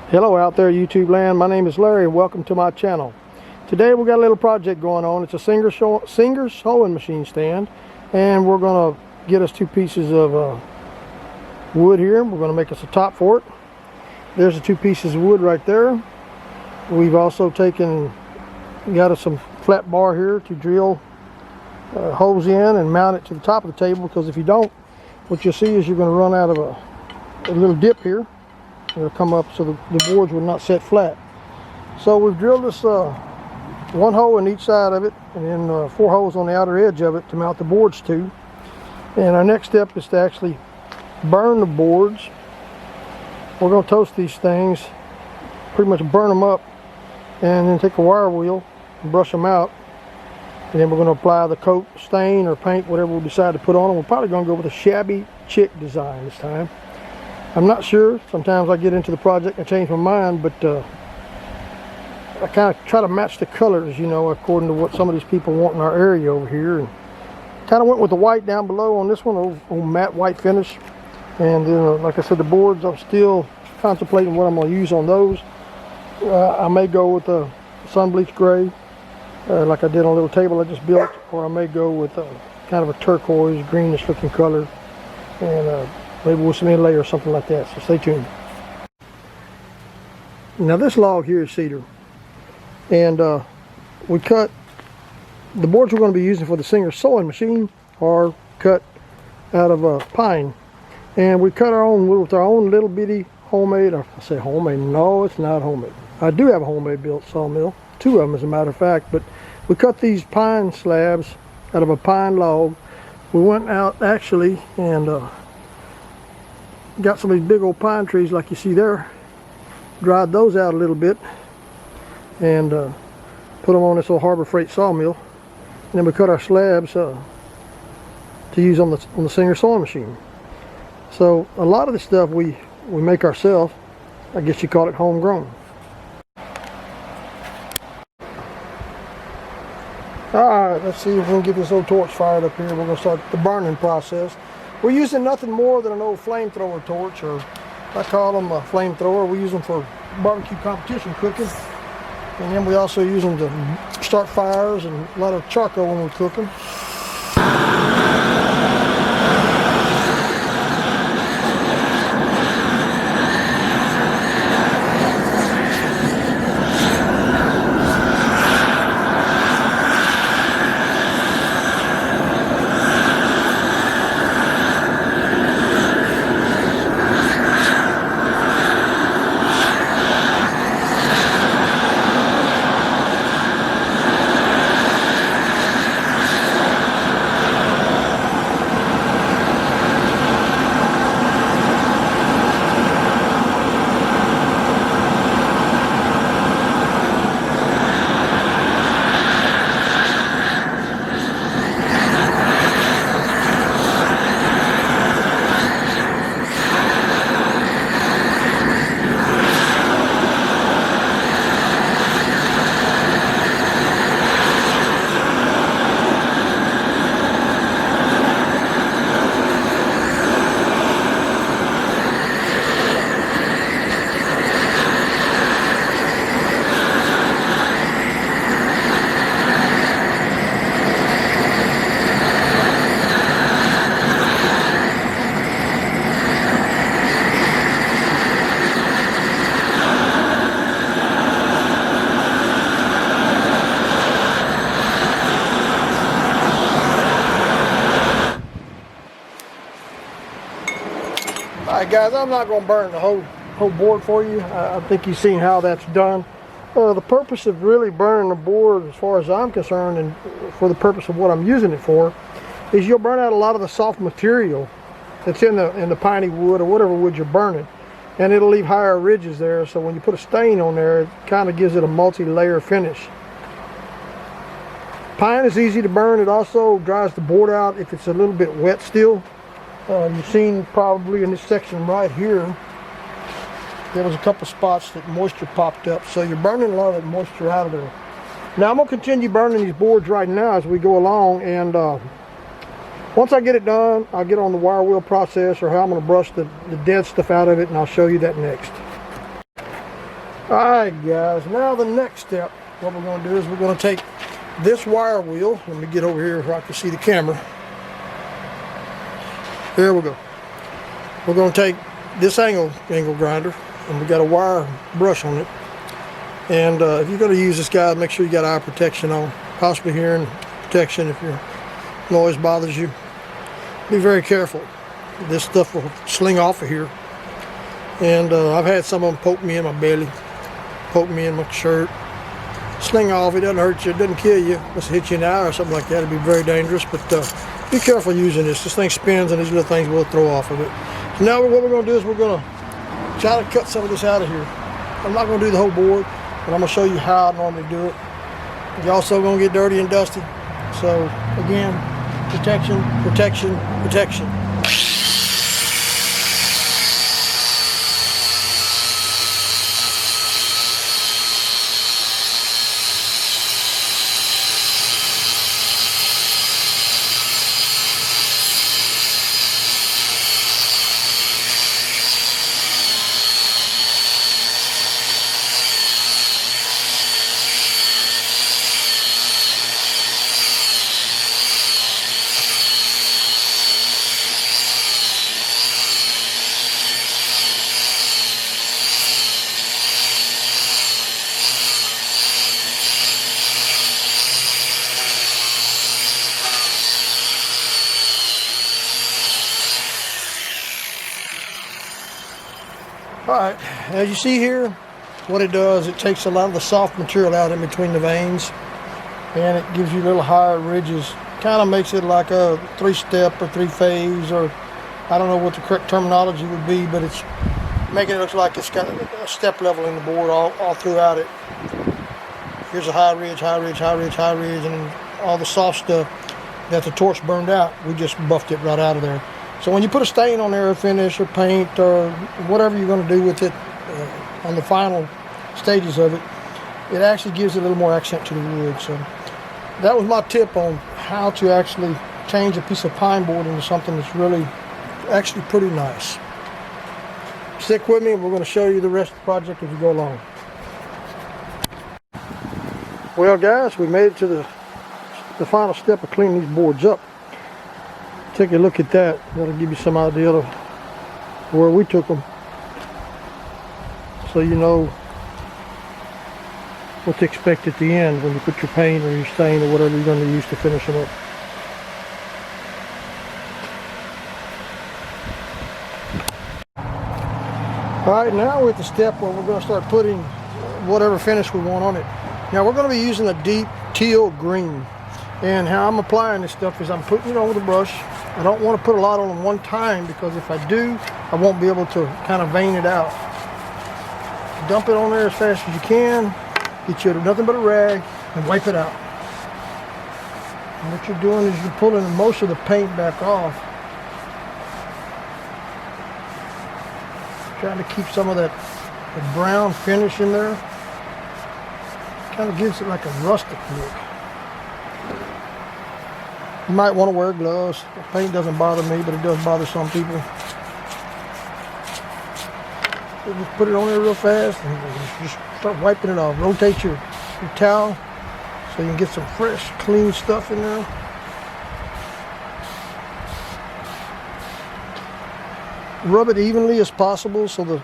Hello out there YouTube land, my name is Larry and welcome to my channel. Today we got a little project going on. It's a Singer sewing machine stand, and we're going to get us two pieces of wood here. We're going to make us a top for it. There's the two pieces of wood right there. We've also got us some flat bar here to drill holes in and mount it to the top of the table, because if you don't, what you'll see is you're going to run out of a little dip here. It'll come up so the boards will not set flat. So we've drilled this one hole in each side of it, and then 4 holes on the outer edge of it to mount the boards to. And our next step is to actually burn the boards. We're going to toast these things, pretty much burn them up, and then take a wire wheel and brush them out. And then we're going to apply the coat, stain, or paint, whatever we decide to put on them. We're probably going to go with a shabby chick design this time. I'm not sure. Sometimes I get into the project and change my mind, but I kind of try to match the colors, you know, according to what some of these people want in our area over here. And kind of went with the white down below on this one, old matte white finish. And then, like I said, the boards, I'm still contemplating what I'm going to use on those. I may go with a sun bleached gray, like I did on a little table I just built, or I may go with kind of a turquoise, greenish looking color, and maybe with some inlay or something like that, so stay tuned. Now this log here is cedar, and we cut the boards we're going to be using for the Singer sewing machine are cut out of pine, and we cut our own with our own little bitty homemade, or I say homemade, no, it's not homemade. I do have a homemade built sawmill, 2 of them as a matter of fact, but we cut these pine slabs out of a pine log. We went out actually and got some of these big old pine trees like you see there, dried those out a little bit, and put them on this little Harbor Freight sawmill. And then we cut our slabs to use on the Singer sewing machine. So a lot of this stuff we make ourselves. I guess you call it homegrown. Alright, let's see if we can get this old torch fired up here. We're going to start the burning process. We're using nothing more than an old flamethrower torch, or I call them a flamethrower. We use them for barbecue competition cooking, and then we also use them to start fires and a lot of charcoal when we're cooking. Alright guys, I'm not going to burn the whole board for you. I think you've seen how that's done. The purpose of really burning the board, as far as I'm concerned, and for the purpose of what I'm using it for, is you'll burn out a lot of the soft material that's in the piney wood or whatever wood you're burning, and it'll leave higher ridges there. So when you put a stain on there, it kind of gives it a multi-layer finish. Pine is easy to burn. It also dries the board out if it's a little bit wet still. You've seen probably in this section right here, there was a couple spots that moisture popped up, so you're burning a lot of that moisture out of there. Now I'm going to continue burning these boards right now as we go along, and once I get it done, I'll get on the wire wheel process, or how I'm going to brush the dead stuff out of it, and I'll show you that next. Alright guys, now the next step, what we're going to do is we're going to take this wire wheel. Let me get over here where I can see the camera. There we go. We're going to take this angle grinder, and we got a wire brush on it. And if you're going to use this, guys, make sure you got eye protection on, possibly hearing protection if your noise bothers you. Be very careful. This stuff will sling off of here. And I've had some of them poke me in my belly, poke me in my shirt, sling off. It doesn't hurt you, it doesn't kill you. Let's hit you in the eye or something like that. It'd be very dangerous, but be careful using this. This thing spins and these little things will throw off of it. So now what we're going to do is we're going to try to cut some of this out of here. I'm not going to do the whole board, but I'm going to show you how I normally do it. You're also going to get dirty and dusty. So again, protection, protection, protection. Alright, as you see here, what it does, it takes a lot of the soft material out in between the veins, and it gives you little higher ridges. Kind of makes it like a 3-step or 3-phase, or I don't know what the correct terminology would be, but it's making it look like it's got a step level in the board all throughout it. Here's a high ridge, high ridge, high ridge, high ridge, and then all the soft stuff that the torch burned out, we just buffed it right out of there. So when you put a stain on there, or finish, or paint, or whatever you're going to do with it on the final stages of it, it actually gives it a little more accent to the wood. So that was my tip on how to actually change a piece of pine board into something that's really actually pretty nice. Stick with me and we're going to show you the rest of the project as we go along. Well guys, we made it to the final step of cleaning these boards up. Take a look at that. That'll give you some idea of where we took them, so you know what to expect at the end when you put your paint or your stain or whatever you're going to use to finish them up. Alright, now we're at the step where we're going to start putting whatever finish we want on it. Now we're going to be using a deep teal green, and how I'm applying this stuff is I'm putting it on with a brush. I don't want to put a lot on one time, because if I do, I won't be able to kind of vein it out. Dump it on there as fast as you can. Get you nothing but a rag and wipe it out. And what you're doing is you're pulling most of the paint back off. Trying to keep some of that brown finish in there. Kind of gives it like a rustic look. You might want to wear gloves. The paint doesn't bother me, but it does bother some people. So just put it on there real fast and just start wiping it off. Rotate your towel so you can get some fresh, clean stuff in there. Rub it evenly as possible so that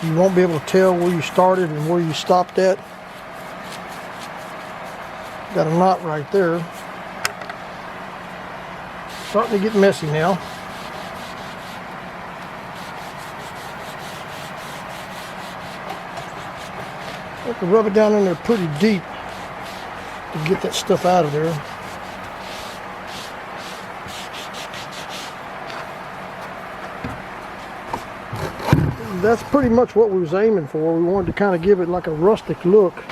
you won't be able to tell where you started and where you stopped at. Got a knot right there. Starting to get messy now. I have to rub it down in there pretty deep to get that stuff out of there. That's pretty much what we was aiming for. We wanted to kind of give it like a rustic look.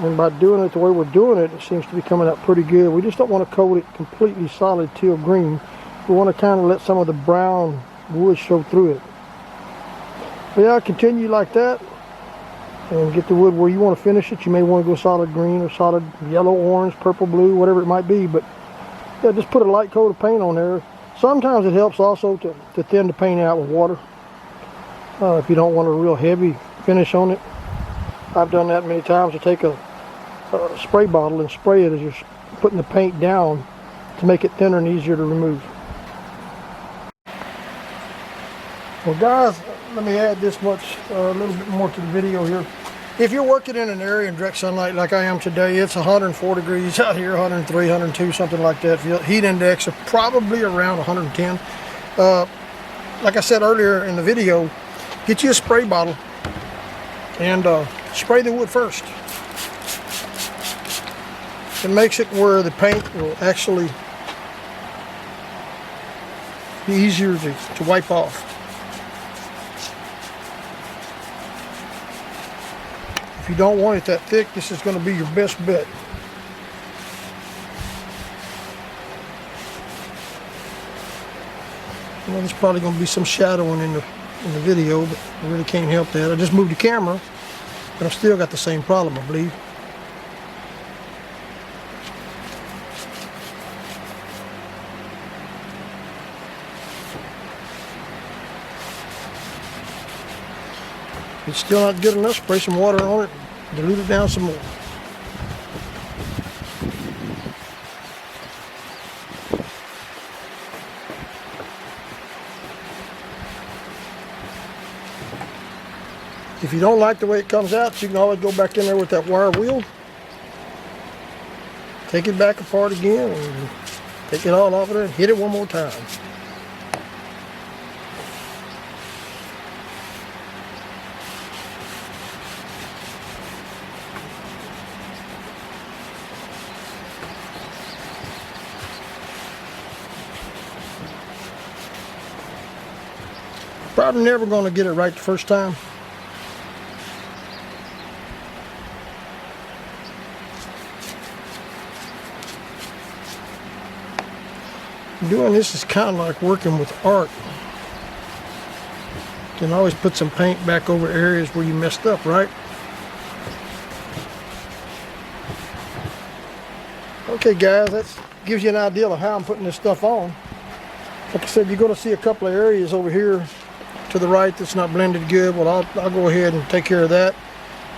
And by doing it the way we're doing it, it seems to be coming out pretty good. We just don't want to coat it completely solid teal green. We want to kind of let some of the brown wood show through it. But yeah, continue like that and get the wood where you want to finish it. You may want to go solid green or solid yellow, orange, purple, blue, whatever it might be. But yeah, just put a light coat of paint on there. Sometimes it helps also to thin the paint out with water. if you don't want a real heavy finish on it. I've done that many times. To take a spray bottle and spray it as you're putting the paint down to make it thinner and easier to remove. Well guys, let me add this much, a little bit more to the video here. If you're working in an area in direct sunlight like I am today, it's 104 degrees out here, 103, 102, something like that. Heat index of probably around 110. Like I said earlier in the video, get you a spray bottle and spray the wood first. It makes it where the paint will actually be easier to wipe off. If you don't want it that thick, this is going to be your best bet. Well, there's probably going to be some shadowing in the video, but I really can't help that. I just moved the camera, but I've still got the same problem, I believe. If it's still not good enough, spray some water on it, dilute it down some more. If you don't like the way it comes out, you can always go back in there with that wire wheel, take it back apart again, and take it all off of there and hit it one more time. Probably never going to get it right the first time. Doing this is kind of like working with art. You can always put some paint back over areas where you messed up, right? Okay guys, that gives you an idea of how I'm putting this stuff on. Like I said, you're going to see a couple of areas over here to the right that's not blended good. Well, I'll go ahead and take care of that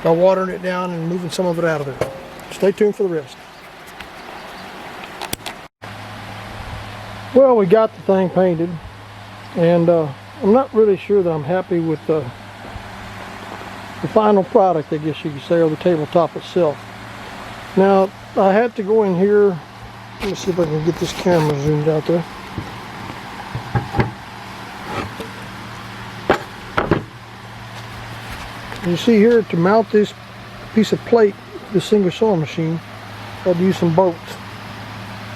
by watering it down and moving some of it out of there. Stay tuned for the rest. Well, we got the thing painted, and I'm not really sure that I'm happy with the final product, I guess you could say, or the tabletop itself. Now, I had to go in here. Let me see if I can get this camera zoomed out there. You see here, to mount this piece of plate, the single sewing machine, I had to use some bolts.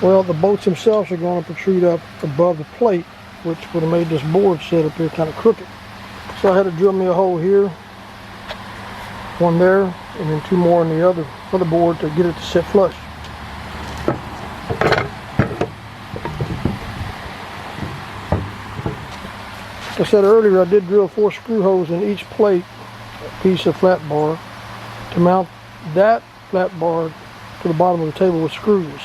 Well, the bolts themselves are going to protrude up above the plate, which would have made this board set up here kind of crooked. So I had to drill me a hole here, one there, and then two more on the other board to get it to sit flush. Like I said earlier, I did drill 4 screw holes in each plate piece of flat bar to mount that flat bar to the bottom of the table with screws.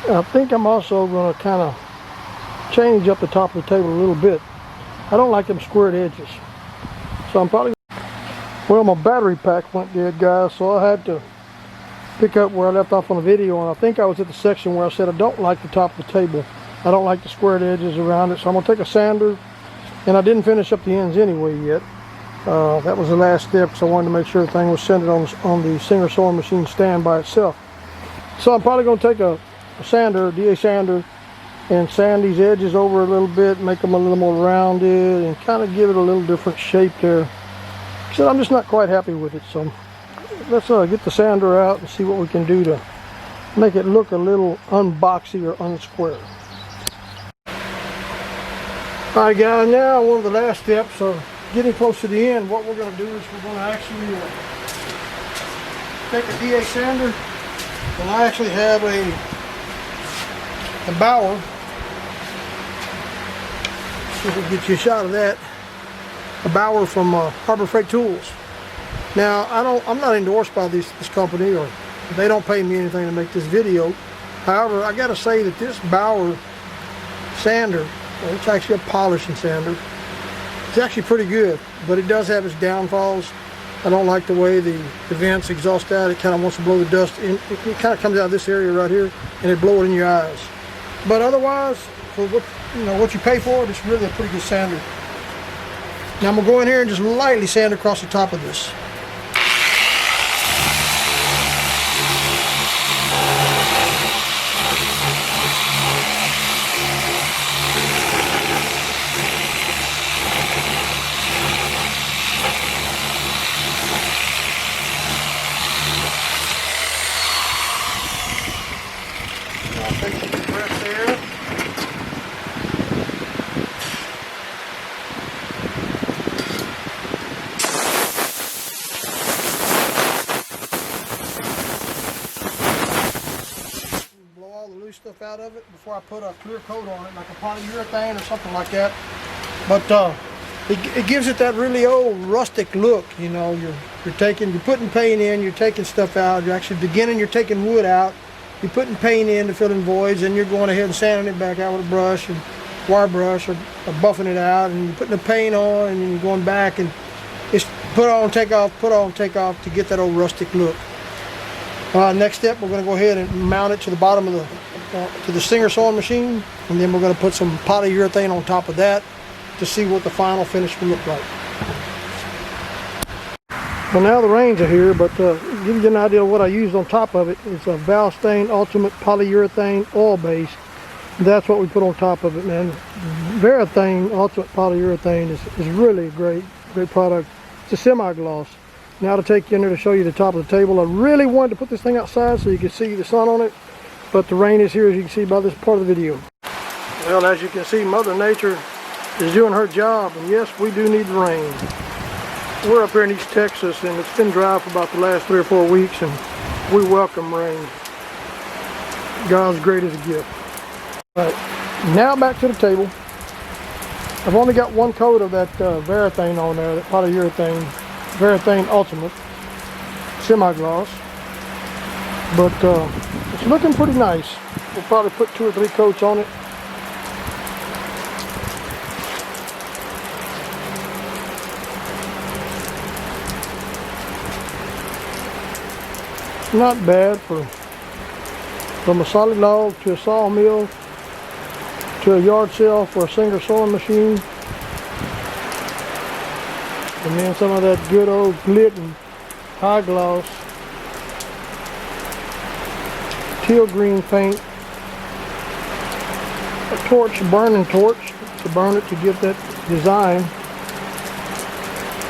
I think I'm also going to kind of change up the top of the table a little bit. I don't like them squared edges, so I'm probably, well, my battery pack went dead, guys, so I had to pick up where I left off on the video, and I think I was at the section where I said I don't like the top of the table. I don't like the squared edges around it, so I'm going to take a sander, and I didn't finish up the ends anyway yet. That was the last step, because I wanted to make sure the thing was centered on the Singer sewing machine stand by itself. So I'm probably going to take a sander, DA sander, and sand these edges over a little bit, make them a little more rounded, and kind of give it a little different shape there. So I'm just not quite happy with it, so let's get the sander out and see what we can do to make it look a little unboxy or unsquare. Alright guys, now one of the last steps of getting close to the end, what we're going to do is we're going to actually take a DA sander, and I actually have a Bauer. See if we can get you a shot of that. A Bauer from Harbor Freight Tools. Now, I'm not endorsed by this company, or they don't pay me anything to make this video. However, I got to say that this Bauer sander, well, it's actually a polishing sander, It's actually pretty good, but it does have its downfalls. I don't like the way the vents exhaust out. It kind of wants to blow the dust in. It kind of comes out of this area right here, and it blow it in your eyes. But otherwise, for what you pay for it, it's really a pretty good sander. Now I'm gonna go in here and just lightly sand across the top of this. Take some breath there. Blow all the loose stuff out of it before I put a clear coat on it, like a polyurethane or something like that. But it gives it that really old rustic look. You know, you're putting paint in, you're taking stuff out. You're actually you're taking wood out. You're putting paint in to fill in voids, and you're going ahead and sanding it back out with a brush and wire brush, or buffing it out, and you're putting the paint on, and then you're going back and it's put on, take off to get that old rustic look. Next step, we're going to go ahead and mount it to the bottom of the Singer sewing machine, and then we're going to put some polyurethane on top of that to see what the final finish will look like. Well, now the rains are here, but to give you an idea of what I used on top of it, it's a Varathane Ultimate Polyurethane Oil Base. That's what we put on top of it, man. Varathane Ultimate Polyurethane is really a great product. It's a semi-gloss. Now to take you in there to show you the top of the table. I really wanted to put this thing outside so you could see the sun on it, but the rain is here, as you can see by this part of the video. Well, as you can see, Mother Nature is doing her job, and yes, we do need the rain. We're up here in East Texas, and it's been dry for about the last 3 or 4 weeks, and we welcome rain. God's greatest gift. All right, now back to the table. I've only got one coat of that Varathane on there, that polyurethane, Varathane Ultimate semi-gloss, but it's looking pretty nice. We'll probably put 2 or 3 coats on it. Not bad from a solid log to a sawmill to a yard sale for a Singer sewing machine, and then some of that good old Varathane High Gloss teal green paint, a torch, a burning torch to burn it to get that design.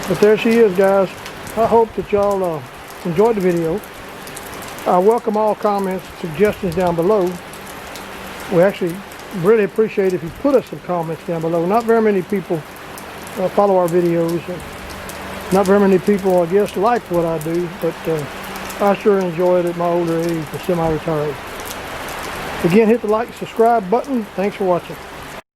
But there she is, guys. I hope that y'all enjoyed the video. I welcome all comments, suggestions down below. We actually really appreciate if you put us some comments down below. Not very many people follow our videos. Not very many people, I guess, like what I do, but I sure enjoy it at my older age, the semi-retired. Again, hit the like and subscribe button. Thanks for watching.